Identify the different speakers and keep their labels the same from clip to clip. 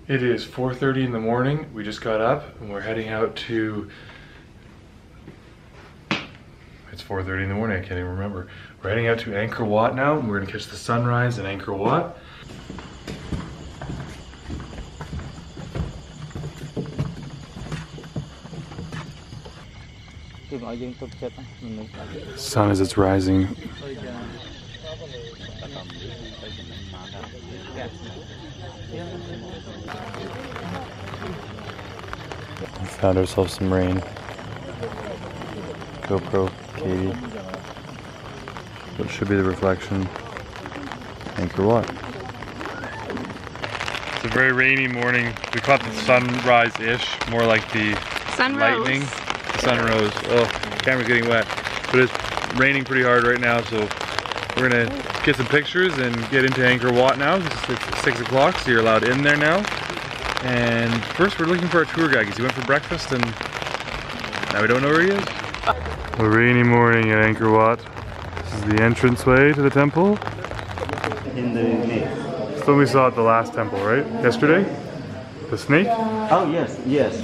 Speaker 1: It is 4:30 in the morning. We just got up and we're heading out to... It's 4:30 in the morning, I can't even remember. We're heading out to Angkor Wat now, and we're gonna catch the sunrise in Angkor Wat. Sun as it's rising. We found ourselves some rain. GoPro, Katie. What should be the reflection? Angkor Wat. It's a very rainy morning. We caught the sunrise-ish, more like the lightning. The sun rose. Oh, the camera's getting wet. But it's raining pretty hard right now, so we're gonna get some pictures and get into Angkor Wat now. It's 6 o'clock, so you're allowed in there now. And first we're looking for our tour guide because he went for breakfast and now we don't know where he is. A rainy morning at Angkor Wat. This is the entranceway to the temple.
Speaker 2: In the next.
Speaker 1: So we saw at the last temple, right? Yesterday? The snake?
Speaker 2: Oh yes, yes.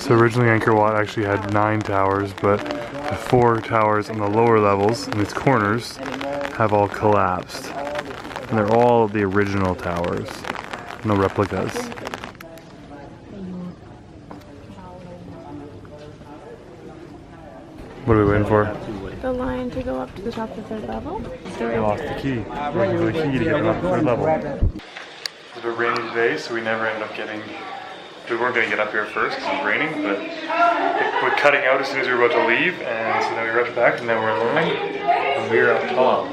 Speaker 1: So originally Angkor Wat actually had 9 towers, but the 4 towers on the lower levels, in its corners, have all collapsed. And they're all the original towers, no replicas. What are we waiting for?
Speaker 3: The line to go up to the top of the 3rd level.
Speaker 1: We lost the key. We're looking for the key to get up to the 3rd level. It's a bit rainy today, so we never ended up getting... We weren't going to get up here first because it was raining, but we're cutting out as soon as we were about to leave, and so then we rushed back, and then we're in line, and we're up top.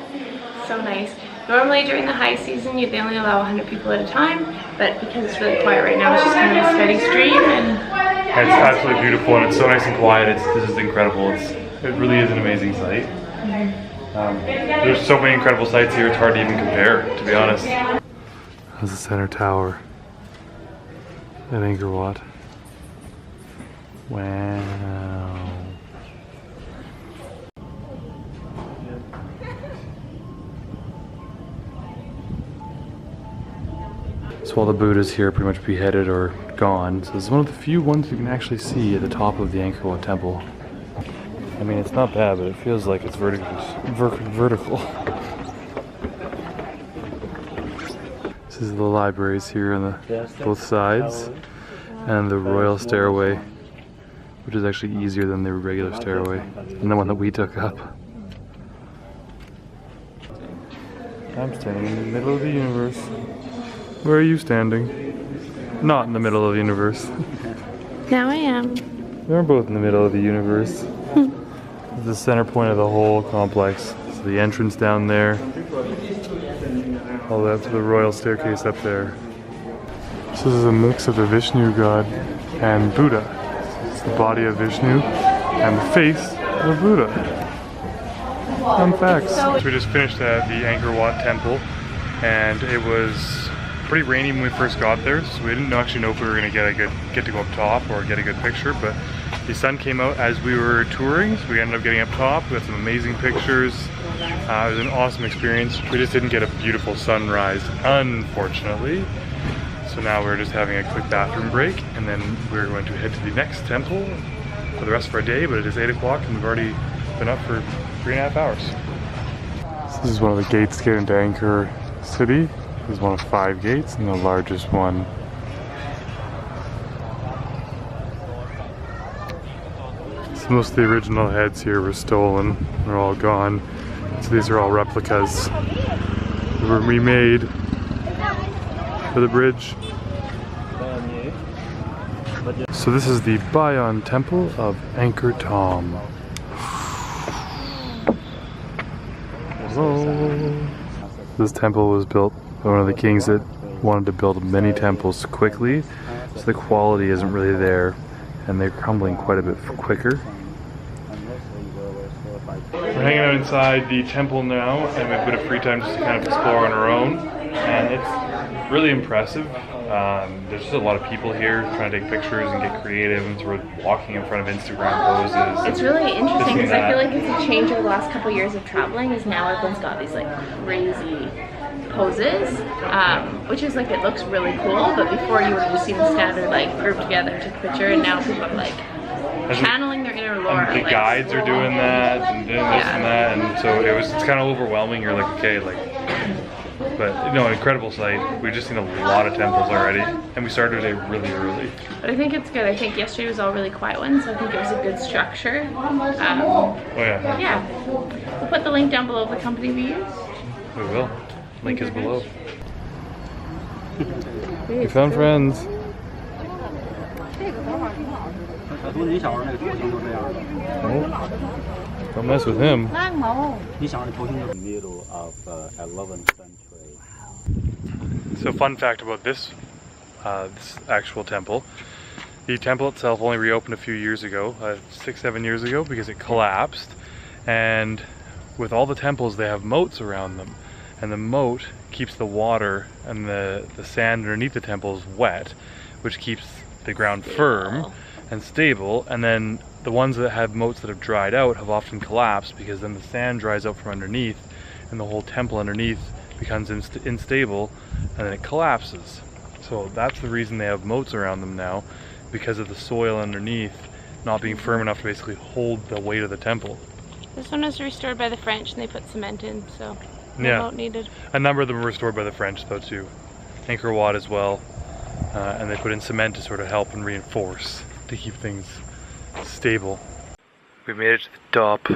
Speaker 3: So nice. Normally during the high season, they only allow 100 people at a time, but because it's really quiet right now, it's just kind of a steady stream. And
Speaker 1: it's absolutely beautiful, and it's so nice and quiet. This is incredible. It really is an amazing site. There's so many incredible sites here, it's hard to even compare, to be honest. That's the center tower at Angkor Wat. Wow. So all the Buddhas here are pretty much beheaded or gone. So this is one of the few ones you can actually see at the top of the Angkor Wat temple. I mean, it's not bad, but it feels like it's vertical. This is the libraries here on both sides, and the royal stairway, which is actually easier than the regular stairway, and the one that we took up. I'm standing in the middle of the universe. Where are you standing? Not in the middle of the universe.
Speaker 3: now I am.
Speaker 1: We're both in the middle of the universe. This is the center point of the whole complex. So the entrance down there, all the way up to the royal staircase up there. So this is a mix of the Vishnu god and Buddha. It's the body of Vishnu and the face of Buddha. Fun facts. So we just finished at the Angkor Wat temple, and it was pretty rainy when we first got there, so we didn't actually know if we were going to get to go up top or get a good picture, but the sun came out as we were touring, so we ended up getting up top. We got some amazing pictures. It was an awesome experience. We just didn't get a beautiful sunrise, unfortunately. So now we're just having a quick bathroom break, and then we're going to head to the next temple for the rest of our day, but it is 8 o'clock and we've already been up for 3.5 hours. So this is one of the gates to get into Angkor City. This is one of 5 gates and the largest one. So most of the original heads here were stolen. They're all gone. So these are all replicas. They were remade for the bridge. So this is the Bayon Temple of Angkor Thom. Hello. This temple was built by one of the kings that wanted to build many temples quickly, so the quality isn't really there, and they're crumbling quite a bit quicker. We're hanging out inside the temple now, and we have a bit of free time just to kind of explore on our own, and it's really impressive. There's just a lot of people here trying to take pictures and get creative, and so we're walking in front of Instagram poses.
Speaker 3: It's really interesting because I feel like it's a change over the last couple of years of traveling, is now everyone's got these like crazy poses, which is like, it looks really cool, but before you would have just seen the standard like grouped together, took a picture, and now people are like channeling their inner Laura.
Speaker 1: And the guides are doing that and doing this and that, and so it's kind of overwhelming. You're like, okay, like, but no, an incredible site. We've just seen a lot of temples already, and we started it really early.
Speaker 3: But I think it's good. I think yesterday was all really quiet ones, so I think it was a good structure.
Speaker 1: Oh yeah.
Speaker 3: Yeah. We'll put the link down below of the company we use.
Speaker 1: We will. Link is below. We found friends. Oh, don't mess with him.
Speaker 2: Middle of 11th century.
Speaker 1: So fun fact about this actual temple. The temple itself only reopened a few years ago, 6-7 years ago, because it collapsed. And with all the temples, they have moats around them. And the moat keeps the water and the sand underneath the temples wet, which keeps the ground firm and stable. And then the ones that have moats that have dried out have often collapsed, because then the sand dries out from underneath and the whole temple underneath becomes unstable, and then it collapses. So that's the reason they have moats around them now, because of the soil underneath not being firm enough to basically hold the weight of the temple.
Speaker 3: This one was restored by the French, and they put cement in, so no
Speaker 1: yeah,
Speaker 3: moat needed.
Speaker 1: A number of them were restored by the French though too. Angkor Wat as well, and they put in cement to sort of help and reinforce to keep things stable. We made it to the top,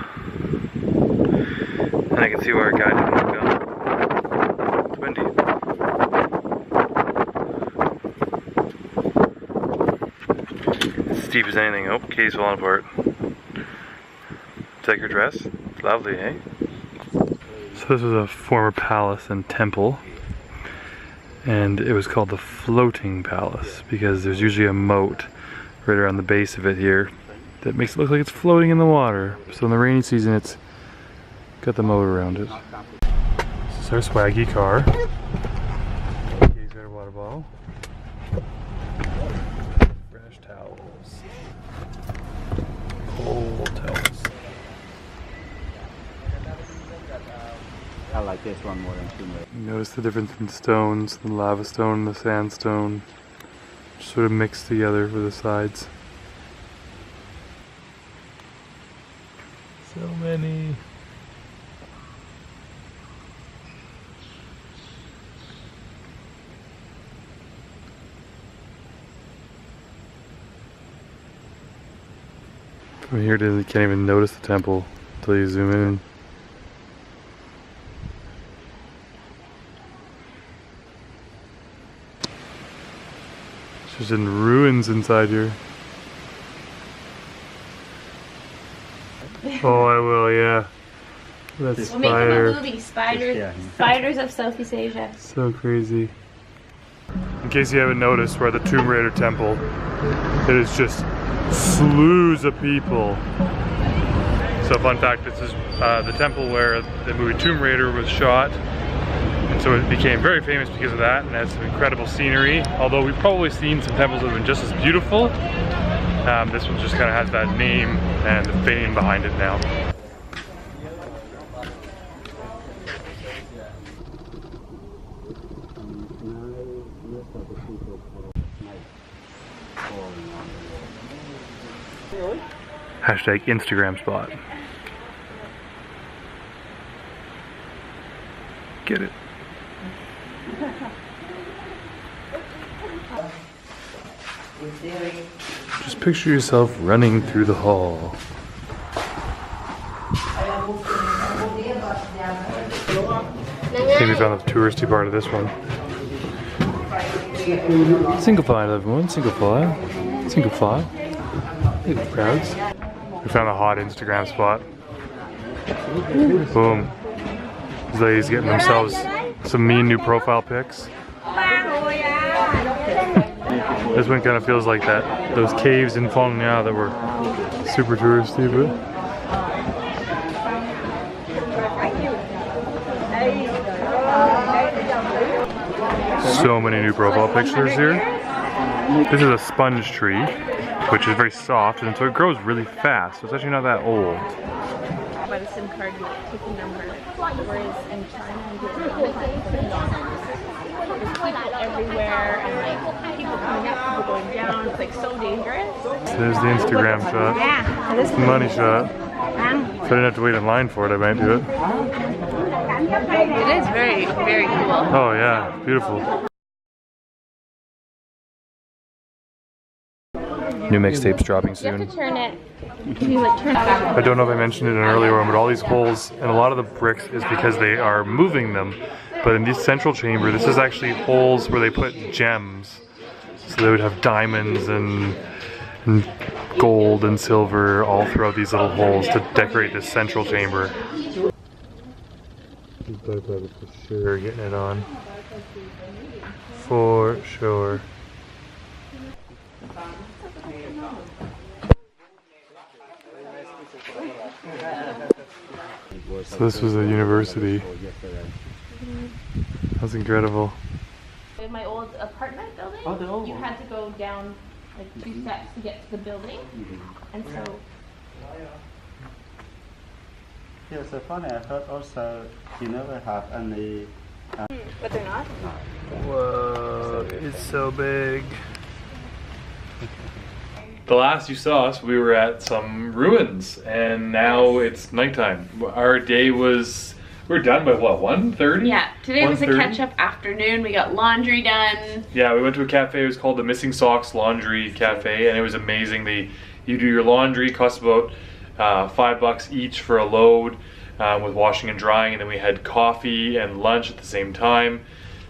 Speaker 1: and I can see where our guide didn't go. It's windy. It's steep as anything. Oh, Katie's falling apart. Take her dress. It's lovely, eh? So this was a former palace and temple, and it was called the Floating Palace because there's usually a moat right around the base of it here that makes it look like it's floating in the water. So in the rainy season, it's got the moat around it. This is our swaggy car. Here's our water bottle. Fresh towels. Cold towels.
Speaker 2: I like this one more than two.
Speaker 1: Notice the difference in stones, the lava stone and the sandstone. Sort of mixed together for the sides. So many. From here to you can't even notice the temple until you zoom in. It's just in ruins inside here. Oh, I will, yeah. That
Speaker 3: We'll
Speaker 1: spider.
Speaker 3: make them a movie, Spiders of Southeast Asia.
Speaker 1: So crazy. In case you haven't noticed, we're at the Tomb Raider temple. It is just slews of people. So fun fact, this is the temple where the movie Tomb Raider was shot. And so it became very famous because of that, and has some incredible scenery. Although we've probably seen some temples that have been just as beautiful. This one just kind of has that name and the fame behind it now. Hashtag Instagram spot. Get it. Just picture yourself running through the hall. I think we found the touristy part of this one. Single file, everyone. Single file. Single file. Look at the crowds. We found a hot Instagram spot. Boom. These ladies getting themselves some mean new profile pics. This one kind of feels like that. Those caves in Phong Nha that were super touristy, but so many new profile pictures here. This is a sponge tree, which is very soft, and so it grows really fast. So it's actually not that old.
Speaker 3: by the SIM card, you take a number. Whereas in China and Vietnam, there's people everywhere and like people coming up, people going down. It's like so dangerous.
Speaker 1: So there's the Instagram shot.
Speaker 3: Yeah, it is
Speaker 1: The money shot. If I didn't have to wait in line for it, I might do it.
Speaker 3: It is very, very cool.
Speaker 1: Oh yeah, beautiful. New mixtapes dropping
Speaker 3: You have
Speaker 1: soon.
Speaker 3: to turn it. You like turn it back.
Speaker 1: I don't know if I mentioned it in an earlier one, but all these holes and a lot of the bricks is because they are moving them. But in this central chamber, this is actually holes where they put gems. So they would have diamonds and gold and silver all throughout these little holes to decorate this central chamber. For sure getting it on. For sure. So this was a university. That's incredible.
Speaker 3: In my old apartment building, you had to go down like 2 steps to get to the building, and so.
Speaker 2: Yeah, so funny. I heard also you never have any.
Speaker 3: But they're not.
Speaker 1: Whoa, it's so big. The last you saw us, we were at some ruins, and now it's nighttime. Our day was, we were done by what, 1:30?
Speaker 3: Yeah, today was a catch-up afternoon. We got laundry done.
Speaker 1: Yeah, we went to a cafe. It was called the Missing Socks Laundry Cafe, and it was amazing. You do your laundry, costs about $5 each for a load with washing and drying, and then we had coffee and lunch at the same time.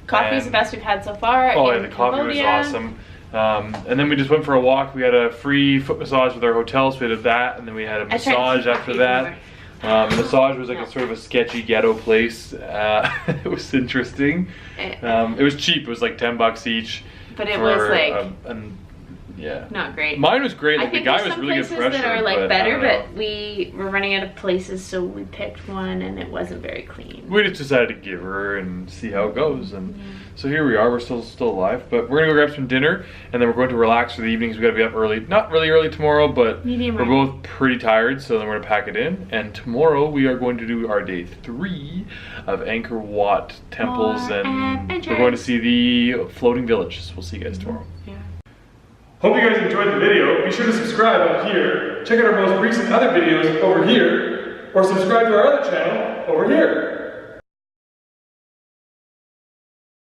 Speaker 3: Coffee's the best we've had so far.
Speaker 1: Oh, yeah, the coffee was awesome. And then we just went for a walk. We had a free foot massage with our hotel, so we did that, and then we had a massage after that. Massage was like a sort of a sketchy ghetto place. It was interesting. It was cheap. It was like $10 each.
Speaker 3: But it was like
Speaker 1: yeah,
Speaker 3: not great.
Speaker 1: Mine was great. Like,
Speaker 3: I think
Speaker 1: the guy was really good pressure.
Speaker 3: That are like better,
Speaker 1: but
Speaker 3: we were running out of places, so we picked one, and it wasn't very clean.
Speaker 1: We just decided to give her and see how it goes, and so here we are. We're still alive, but we're gonna go grab some dinner, and then we're going to relax for the evenings. We gotta be up early, not really early tomorrow, but we're both pretty tired, so then we're gonna pack it in. And tomorrow we are going to do our day 3 of Angkor Wat temples, and we're going to see the floating village. So we'll see you guys tomorrow. Hope you guys enjoyed the video. Be sure to subscribe up here. Check out our most recent other videos over here, or subscribe to our other channel over here.